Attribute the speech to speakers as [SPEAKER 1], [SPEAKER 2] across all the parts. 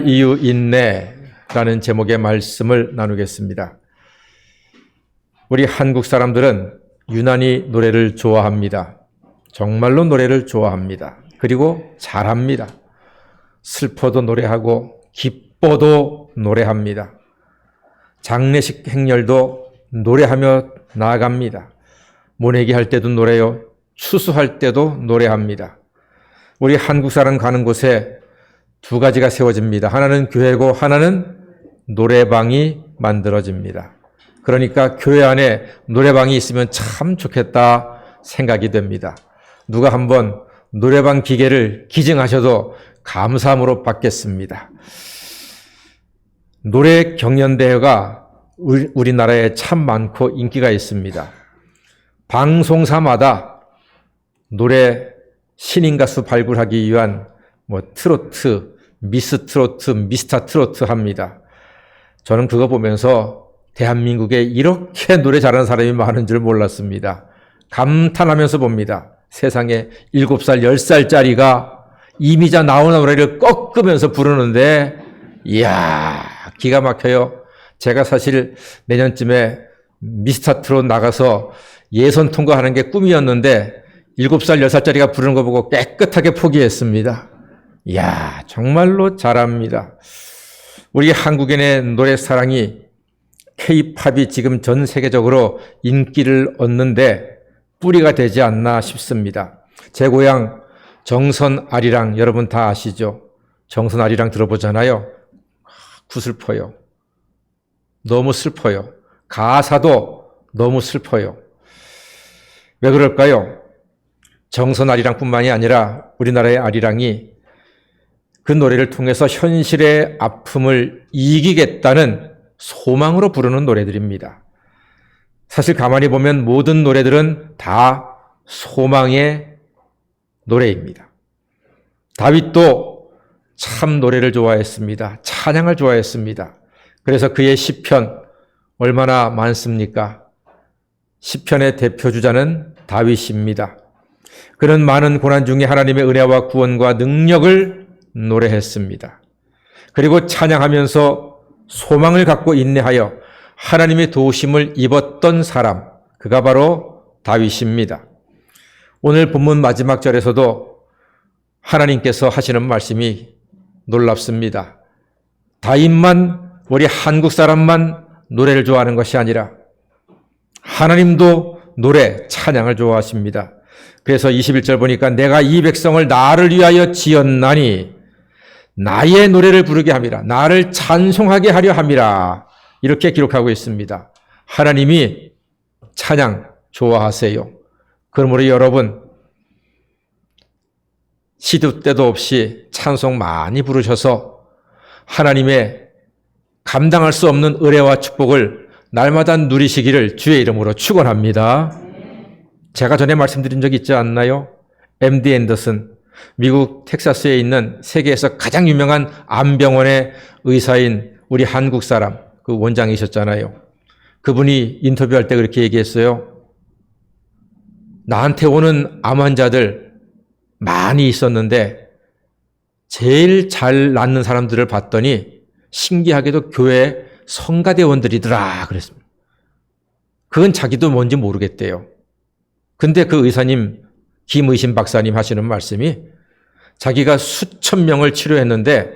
[SPEAKER 1] 이유 인내라는 제목의 말씀을 나누겠습니다. 우리 한국 사람들은 유난히 노래를 좋아합니다. 정말로 노래를 좋아합니다. 그리고 잘합니다. 슬퍼도 노래하고 기뻐도 노래합니다. 장례식 행렬도 노래하며 나아갑니다. 모내기 할 때도 노래요. 추수할 때도 노래합니다. 우리 한국 사람 가는 곳에 두 가지가 세워집니다. 하나는 교회고 하나는 노래방이 만들어집니다. 그러니까 교회 안에 노래방이 있으면 참 좋겠다 생각이 됩니다. 누가 한번 노래방 기계를 기증하셔도 감사함으로 받겠습니다. 노래 경연대회가 우리나라에 참 많고 인기가 있습니다. 방송사마다 노래 신인 가수 발굴하기 위한 트로트, 미스 트로트, 미스터 트로트 합니다. 저는 그거 보면서 대한민국에 이렇게 노래 잘하는 사람이 많은 줄 몰랐습니다. 감탄하면서 봅니다. 세상에 7살, 10살짜리가 이미자 나오는 노래를 꺾으면서 부르는데 이야 기가 막혀요. 제가 사실 내년쯤에 미스터 트롯 나가서 예선 통과하는 게 꿈이었는데 7살, 10살짜리가 부르는 거 보고 깨끗하게 포기했습니다. 이야, 정말로 잘합니다. 우리 한국인의 노래 사랑이 K-팝이 지금 전 세계적으로 인기를 얻는데 뿌리가 되지 않나 싶습니다. 제 고향 정선 아리랑 여러분 다 아시죠? 정선 아리랑 들어보잖아요. 구슬퍼요. 너무 슬퍼요. 가사도 너무 슬퍼요. 왜 그럴까요? 정선 아리랑뿐만이 아니라 우리나라의 아리랑이 그 노래를 통해서 현실의 아픔을 이기겠다는 소망으로 부르는 노래들입니다. 사실 가만히 보면 모든 노래들은 다 소망의 노래입니다. 다윗도 참 노래를 좋아했습니다. 찬양을 좋아했습니다. 그래서 그의 시편 얼마나 많습니까? 시편의 대표주자는 다윗입니다. 그는 많은 고난 중에 하나님의 은혜와 구원과 능력을 노래했습니다. 그리고 찬양하면서 소망을 갖고 인내하여 하나님의 도우심을 입었던 사람, 그가 바로 다윗입니다. 오늘 본문 마지막 절에서도 하나님께서 하시는 말씀이 놀랍습니다. 다윗만, 우리 한국 사람만 노래를 좋아하는 것이 아니라 하나님도 노래, 찬양을 좋아하십니다. 그래서 21절 보니까 내가 이 백성을 나를 위하여 지었나니 나의 노래를 부르게 함이라. 나를 찬송하게 하려 함이라. 이렇게 기록하고 있습니다. 하나님이 찬양 좋아하세요. 그러므로 여러분 시도 때도 없이 찬송 많이 부르셔서 하나님의 감당할 수 없는 은혜와 축복을 날마다 누리시기를 주의 이름으로 축원합니다. 제가 전에 말씀드린 적 있지 않나요? MD 앤더슨, 미국 텍사스에 있는 세계에서 가장 유명한 암병원의 의사인 우리 한국 사람, 그 원장이셨잖아요. 그분이 인터뷰할 때 그렇게 얘기했어요. 나한테 오는 암 환자들 많이 있었는데 제일 잘 낫는 사람들을 봤더니 신기하게도 교회 성가대원들이더라 그랬습니다. 그건 자기도 뭔지 모르겠대요. 근데 그 의사님, 김의신 박사님 하시는 말씀이 자기가 수천 명을 치료했는데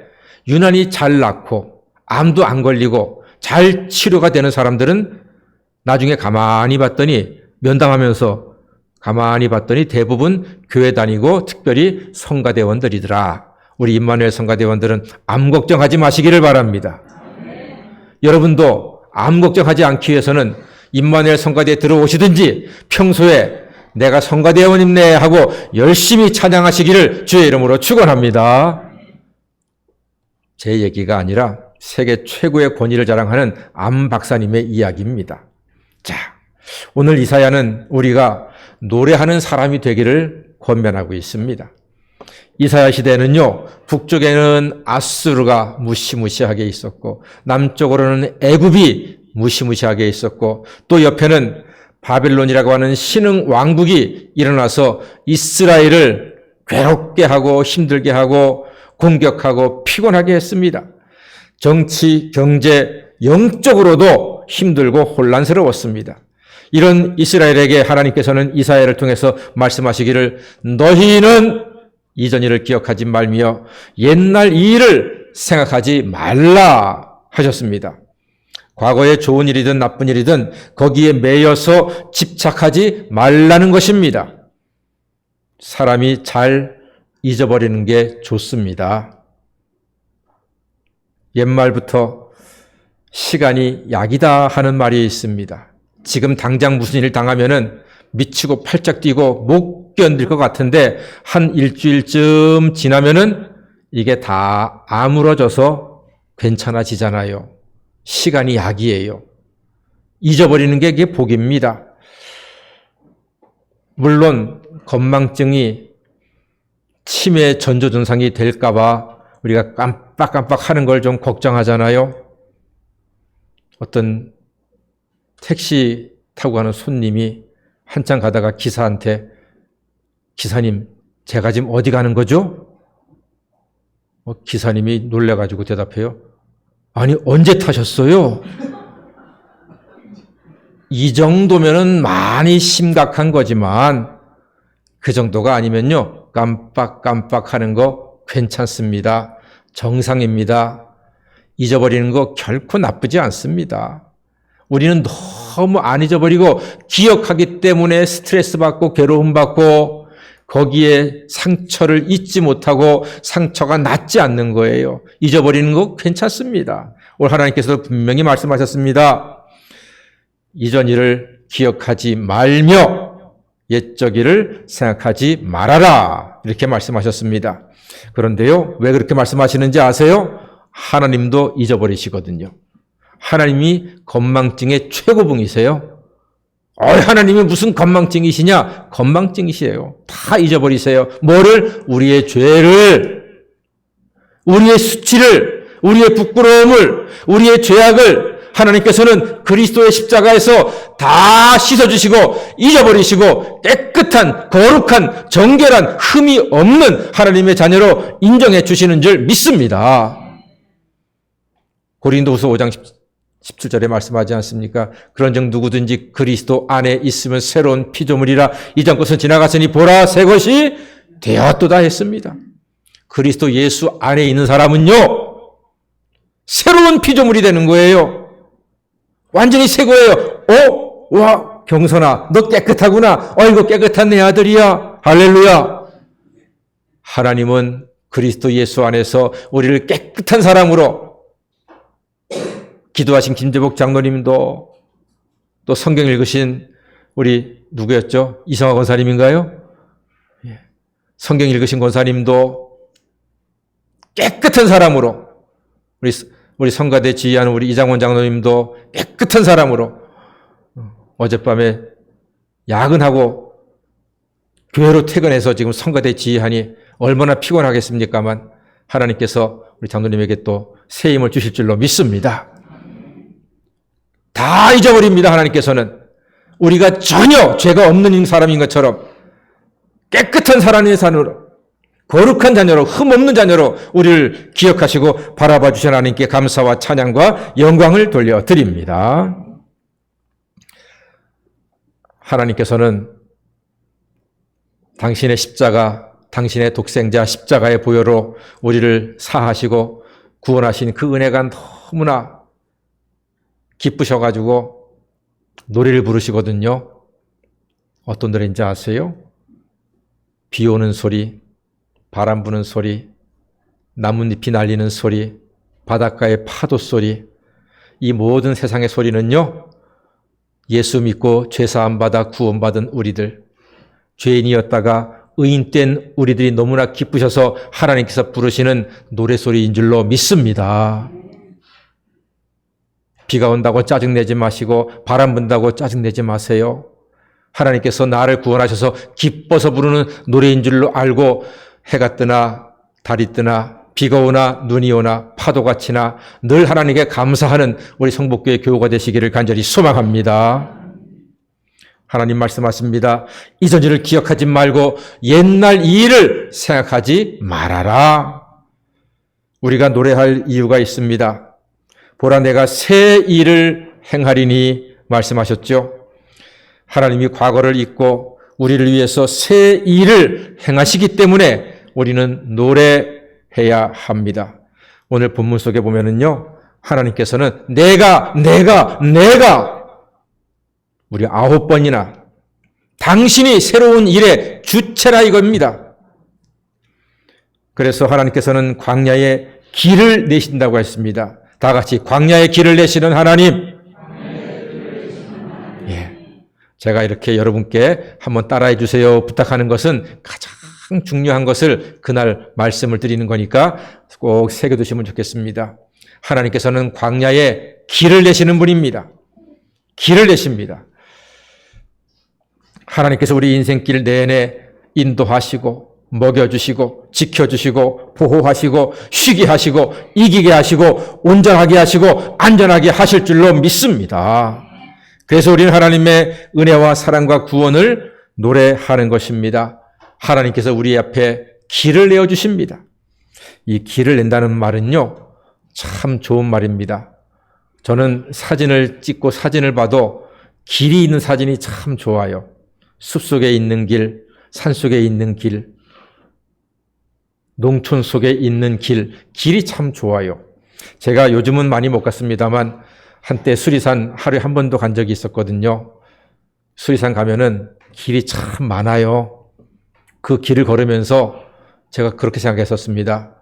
[SPEAKER 1] 유난히 잘 낫고 암도 안 걸리고 잘 치료가 되는 사람들은 나중에 가만히 봤더니 면담하면서 가만히 봤더니 대부분 교회 다니고 특별히 성가대원들이더라. 우리 임마누엘 성가대원들은 암 걱정하지 마시기를 바랍니다. 여러분도 암 걱정하지 않기 위해서는 임마누엘 성가대에 들어오시든지 평소에 내가 성가대원입네 하고 열심히 찬양하시기를 주의 이름으로 축원합니다. 제 얘기가 아니라 세계 최고의 권위를 자랑하는 암 박사님의 이야기입니다. 자, 오늘 이사야는 우리가 노래하는 사람이 되기를 권면하고 있습니다. 이사야 시대는요, 북쪽에는 아수르가 무시무시하게 있었고 남쪽으로는 애굽이 무시무시하게 있었고 또 옆에는 바벨론이라고 하는 신흥 왕국이 일어나서 이스라엘을 괴롭게 하고 힘들게 하고 공격하고 피곤하게 했습니다. 정치, 경제, 영적으로도 힘들고 혼란스러웠습니다. 이런 이스라엘에게 하나님께서는 이사야를 통해서 말씀하시기를 너희는 이전 일을 기억하지 말며 옛날 이 일을 생각하지 말라 하셨습니다. 과거의 좋은 일이든 나쁜 일이든 거기에 매여서 집착하지 말라는 것입니다. 사람이 잘 잊어버리는 게 좋습니다. 옛말부터 시간이 약이다 하는 말이 있습니다. 지금 당장 무슨 일 당하면은 미치고 팔짝 뛰고 못 견딜 것 같은데 한 일주일쯤 지나면은 이게 다 아물어져서 괜찮아지잖아요. 시간이 약이에요. 잊어버리는 게 이게 복입니다. 물론 건망증이 치매 전조 증상이 될까 봐 우리가 깜빡깜빡 하는 걸 좀 걱정하잖아요. 어떤 택시 타고 가는 손님이 한참 가다가 기사한테 기사님, 제가 지금 어디 가는 거죠? 기사님이 놀래가지고 대답해요. 아니, 언제 타셨어요? 이 정도면은 많이 심각한 거지만 그 정도가 아니면요, 깜빡깜빡 하는 거 괜찮습니다. 정상입니다. 잊어버리는 거 결코 나쁘지 않습니다. 우리는 너무 안 잊어버리고 기억하기 때문에 스트레스 받고 괴로움 받고 거기에 상처를 잊지 못하고 상처가 낫지 않는 거예요. 잊어버리는 거 괜찮습니다. 오늘 하나님께서 분명히 말씀하셨습니다. 이전 일을 기억하지 말며 옛적 일을 생각하지 말아라. 이렇게 말씀하셨습니다. 그런데요, 왜 그렇게 말씀하시는지 아세요? 하나님도 잊어버리시거든요. 하나님이 건망증의 최고봉이세요. 하나님이 무슨 건망증이시냐? 건망증이시에요. 다 잊어버리세요. 뭐를? 우리의 죄를, 우리의 수치를, 우리의 부끄러움을, 우리의 죄악을 하나님께서는 그리스도의 십자가에서 다 씻어주시고 잊어버리시고 깨끗한, 거룩한, 정결한, 흠이 없는 하나님의 자녀로 인정해 주시는 줄 믿습니다. 고린도후서 5장 17절에 말씀하지 않습니까? 그런즉 누구든지 그리스도 안에 있으면 새로운 피조물이라 이전 것은 지나갔으니 보라 새 것이 되었도다 했습니다. 그리스도 예수 안에 있는 사람은요, 새로운 피조물이 되는 거예요. 완전히 새 거예요. 와, 경선아, 너 깨끗하구나. 이거 깨끗한 내 아들이야. 할렐루야. 하나님은 그리스도 예수 안에서 우리를 깨끗한 사람으로, 기도하신 김재복 장로님도, 또 성경 읽으신 우리 누구였죠? 이성화 권사님인가요? 성경 읽으신 권사님도 깨끗한 사람으로, 우리 성가대 지휘하는 우리 이장원 장로님도 깨끗한 사람으로 어젯밤에 야근하고 교회로 퇴근해서 지금 성가대 지휘하니 얼마나 피곤하겠습니까만 하나님께서 우리 장로님에게 또 새 힘을 주실 줄로 믿습니다. 다 잊어버립니다. 하나님께서는 우리가 전혀 죄가 없는 사람인 것처럼 깨끗한 사람의 자녀로, 거룩한 자녀로, 흠없는 자녀로 우리를 기억하시고 바라봐 주신 하나님께 감사와 찬양과 영광을 돌려드립니다. 하나님께서는 당신의 십자가, 당신의 독생자 십자가의 보혈로 우리를 사하시고 구원하신 그 은혜가 너무나 기쁘셔가지고 노래를 부르시거든요. 어떤 노래인지 아세요? 비 오는 소리, 바람 부는 소리, 나뭇잎이 날리는 소리, 바닷가의 파도 소리, 이 모든 세상의 소리는요, 예수 믿고 죄사함 받아 구원받은 우리들, 죄인이었다가 의인된 우리들이 너무나 기쁘셔서 하나님께서 부르시는 노래소리인 줄로 믿습니다. 비가 온다고 짜증내지 마시고 바람 분다고 짜증내지 마세요. 하나님께서 나를 구원하셔서 기뻐서 부르는 노래인 줄로 알고 해가 뜨나 달이 뜨나 비가 오나 눈이 오나 파도가 치나 늘 하나님께 감사하는 우리 성복교회 교우가 되시기를 간절히 소망합니다. 하나님 말씀하십니다. 이전 일을 기억하지 말고 옛날 이 일을 생각하지 말아라. 우리가 노래할 이유가 있습니다. 보라 내가 새 일을 행하리니 말씀하셨죠. 하나님이 과거를 잊고 우리를 위해서 새 일을 행하시기 때문에 우리는 노래해야 합니다. 오늘 본문 속에 보면은요, 하나님께서는 내가 우리 9번이나 당신이 새로운 일의 주체라 이겁니다. 그래서 하나님께서는 광야에 길을 내신다고 했습니다. 다 같이 광야에 길을 내시는 하나님. 예, 제가 이렇게 여러분께 한번 따라해 주세요 부탁하는 것은 가장 중요한 것을 그날 말씀을 드리는 거니까 꼭 새겨두시면 좋겠습니다. 하나님께서는 광야에 길을 내시는 분입니다. 길을 내십니다. 하나님께서 우리 인생길 내내 인도하시고 먹여주시고 지켜주시고 보호하시고 쉬게 하시고 이기게 하시고 온전하게 하시고 안전하게 하실 줄로 믿습니다. 그래서 우리는 하나님의 은혜와 사랑과 구원을 노래하는 것입니다. 하나님께서 우리 앞에 길을 내어주십니다. 이 길을 낸다는 말은요, 참 좋은 말입니다. 저는 사진을 찍고 사진을 봐도 길이 있는 사진이 참 좋아요. 숲속에 있는 길, 산속에 있는 길, 농촌 속에 있는 길이 참 좋아요. 제가 요즘은 많이 못 갔습니다만 한때 수리산 하루에 한 번도 간 적이 있었거든요. 수리산 가면은 길이 참 많아요. 그 길을 걸으면서 제가 그렇게 생각했었습니다.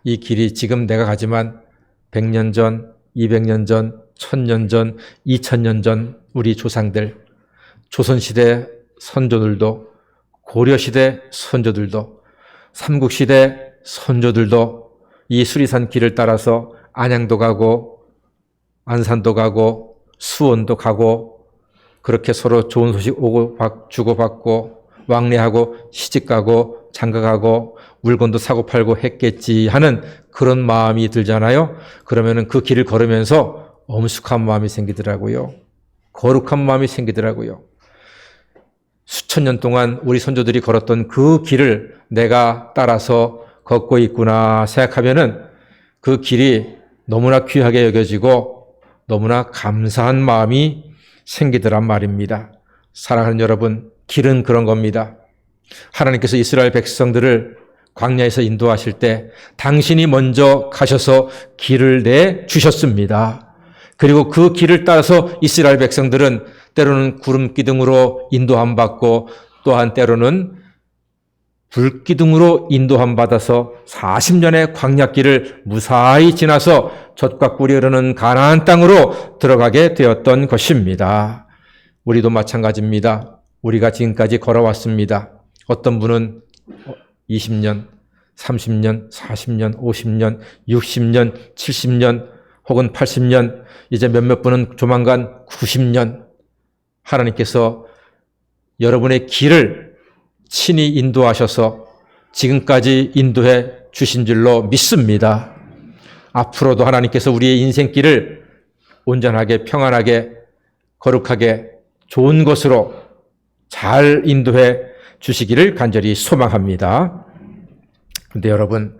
[SPEAKER 1] 이 길이 지금 내가 가지만 100년 전, 200년 전, 1000년 전, 2000년 전 우리 조상들, 조선시대 선조들도, 고려시대 선조들도, 삼국시대 선조들도 이 수리산 길을 따라서 안양도 가고 안산도 가고 수원도 가고 그렇게 서로 좋은 소식 주고받고 왕래하고 시집가고 장가가고 물건도 사고 팔고 했겠지 하는 그런 마음이 들잖아요. 그러면은 그 길을 걸으면서 엄숙한 마음이 생기더라고요. 거룩한 마음이 생기더라고요. 수천 년 동안 우리 선조들이 걸었던 그 길을 내가 따라서 걷고 있구나 생각하면은 그 길이 너무나 귀하게 여겨지고 너무나 감사한 마음이 생기더란 말입니다. 사랑하는 여러분, 길은 그런 겁니다. 하나님께서 이스라엘 백성들을 광야에서 인도하실 때 당신이 먼저 가셔서 길을 내주셨습니다. 그리고 그 길을 따라서 이스라엘 백성들은 때로는 구름 기둥으로 인도함 받고 또한 때로는 불 기둥으로 인도함 받아서 40년의 광야길을 무사히 지나서 젖과 꿀이 흐르는 가나안 땅으로 들어가게 되었던 것입니다. 우리도 마찬가지입니다. 우리가 지금까지 걸어왔습니다. 어떤 분은 20년, 30년, 40년, 50년, 60년, 70년 혹은 80년, 이제 몇몇 분은 조만간 90년 하나님께서 여러분의 길을 친히 인도하셔서 지금까지 인도해 주신 줄로 믿습니다. 앞으로도 하나님께서 우리의 인생길을 온전하게 평안하게 거룩하게 좋은 것으로 잘 인도해 주시기를 간절히 소망합니다. 그런데 여러분,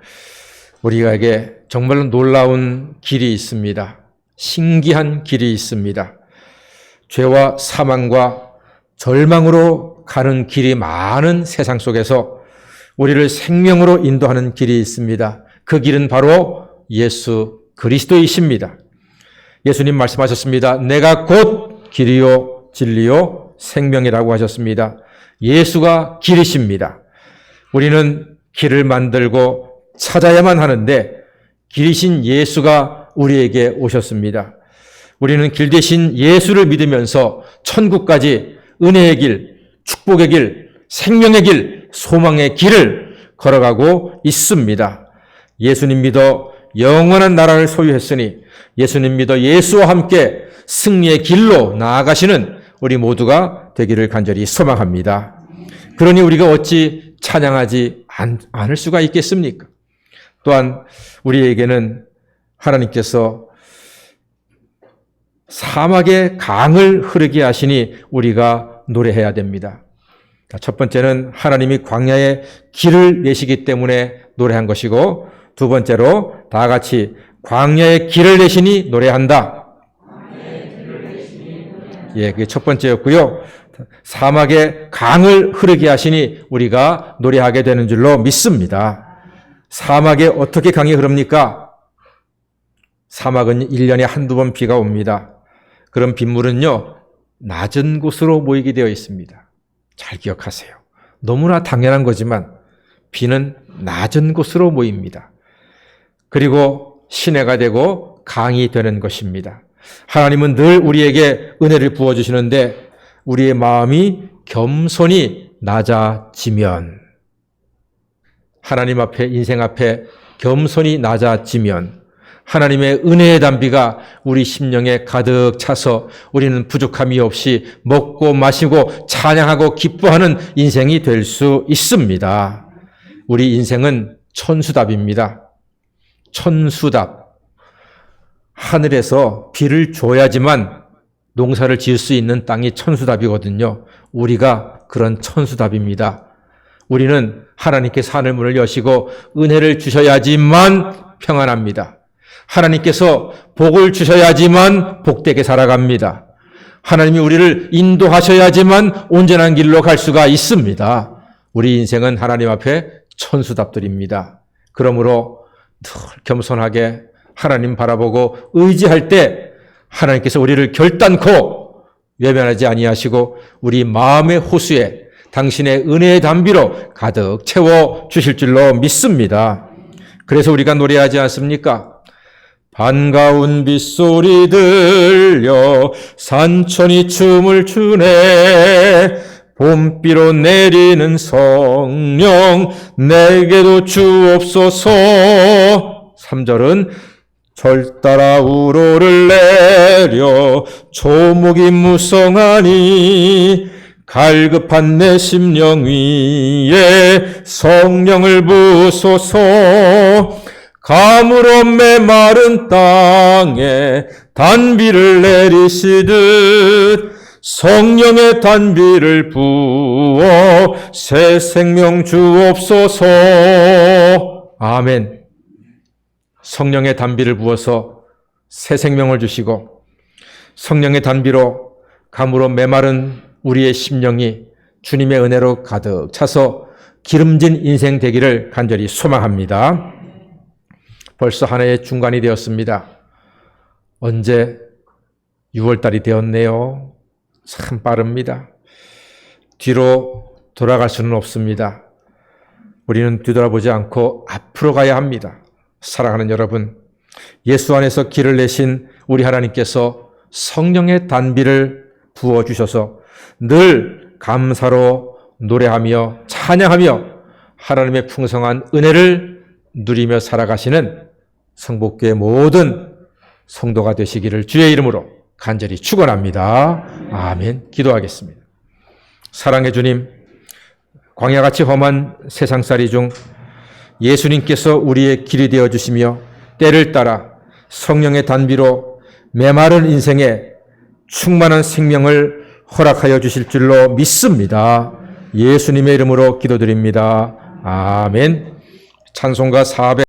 [SPEAKER 1] 우리에게 정말로 놀라운 길이 있습니다. 신기한 길이 있습니다. 죄와 사망과 절망으로 가는 길이 많은 세상 속에서 우리를 생명으로 인도하는 길이 있습니다. 그 길은 바로 예수 그리스도이십니다. 예수님 말씀하셨습니다. 내가 곧 길이요 진리요 생명이라고 하셨습니다. 예수가 길이십니다. 우리는 길을 만들고 찾아야만 하는데 길이신 예수가 우리에게 오셨습니다. 우리는 길 대신 예수를 믿으면서 천국까지 은혜의 길, 축복의 길, 생명의 길, 소망의 길을 걸어가고 있습니다. 예수님 믿어 영원한 나라를 소유했으니 예수님 믿어 예수와 함께 승리의 길로 나아가시는 우리 모두가 되기를 간절히 소망합니다. 그러니 우리가 어찌 찬양하지 않을 수가 있겠습니까? 또한 우리에게는 하나님께서 사막의 강을 흐르게 하시니 우리가 노래해야 됩니다. 첫 번째는 하나님이 광야에 길을 내시기 때문에 노래한 것이고, 두 번째로 다 같이 광야의 길을 내시니 노래한다. 예, 그게 첫 번째였고요. 사막에 강을 흐르게 하시니 우리가 노래하게 되는 줄로 믿습니다. 사막에 어떻게 강이 흐릅니까? 사막은 1년에 한두 번 비가 옵니다. 그런 빗물은요, 낮은 곳으로 모이게 되어 있습니다. 잘 기억하세요. 너무나 당연한 거지만 비는 낮은 곳으로 모입니다. 그리고 시내가 되고 강이 되는 것입니다. 하나님은 늘 우리에게 은혜를 부어주시는데 우리의 마음이 겸손히 낮아지면, 하나님 앞에, 인생 앞에 겸손히 낮아지면 하나님의 은혜의 담비가 우리 심령에 가득 차서 우리는 부족함이 없이 먹고 마시고 찬양하고 기뻐하는 인생이 될 수 있습니다. 우리 인생은 천수답입니다. 천수답. 하늘에서 비를 줘야지만 농사를 지을 수 있는 땅이 천수답이거든요. 우리가 그런 천수답입니다. 우리는 하나님께서 하늘문을 여시고 은혜를 주셔야지만 평안합니다. 하나님께서 복을 주셔야지만 복되게 살아갑니다. 하나님이 우리를 인도하셔야지만 온전한 길로 갈 수가 있습니다. 우리 인생은 하나님 앞에 천수답들입니다. 그러므로 늘 겸손하게 하나님 바라보고 의지할 때 하나님께서 우리를 결단코 외면하지 아니하시고 우리 마음의 호수에 당신의 은혜의 담비로 가득 채워 주실 줄로 믿습니다. 그래서 우리가 노래하지 않습니까? 반가운 빗소리 들려 산천이 춤을 추네. 봄비로 내리는 성령 내게도 주옵소서. 3절은 절 따라 우로를 내려 조목이 무성하니 갈급한 내 심령 위에 성령을 부소서. 감으로 메마른 땅에 단비를 내리시듯 성령의 단비를 부어 새 생명 주옵소서. 아멘. 성령의 단비를 부어서 새 생명을 주시고 성령의 단비로 감으로 메마른 우리의 심령이 주님의 은혜로 가득 차서 기름진 인생 되기를 간절히 소망합니다. 벌써 한 해의 중간이 되었습니다. 언제 6월달이 되었네요. 참 빠릅니다. 뒤로 돌아갈 수는 없습니다. 우리는 뒤돌아보지 않고 앞으로 가야 합니다. 사랑하는 여러분, 예수 안에서 길을 내신 우리 하나님께서 성령의 단비를 부어주셔서 늘 감사로 노래하며 찬양하며 하나님의 풍성한 은혜를 누리며 살아가시는 성복교의 모든 성도가 되시기를 주의 이름으로 간절히 축원합니다. 아멘. 기도하겠습니다. 사랑의 주님, 광야같이 험한 세상살이 중 예수님께서 우리의 길이 되어주시며 때를 따라 성령의 단비로 메마른 인생에 충만한 생명을 허락하여 주실 줄로 믿습니다. 예수님의 이름으로 기도드립니다. 아멘. 찬송가 400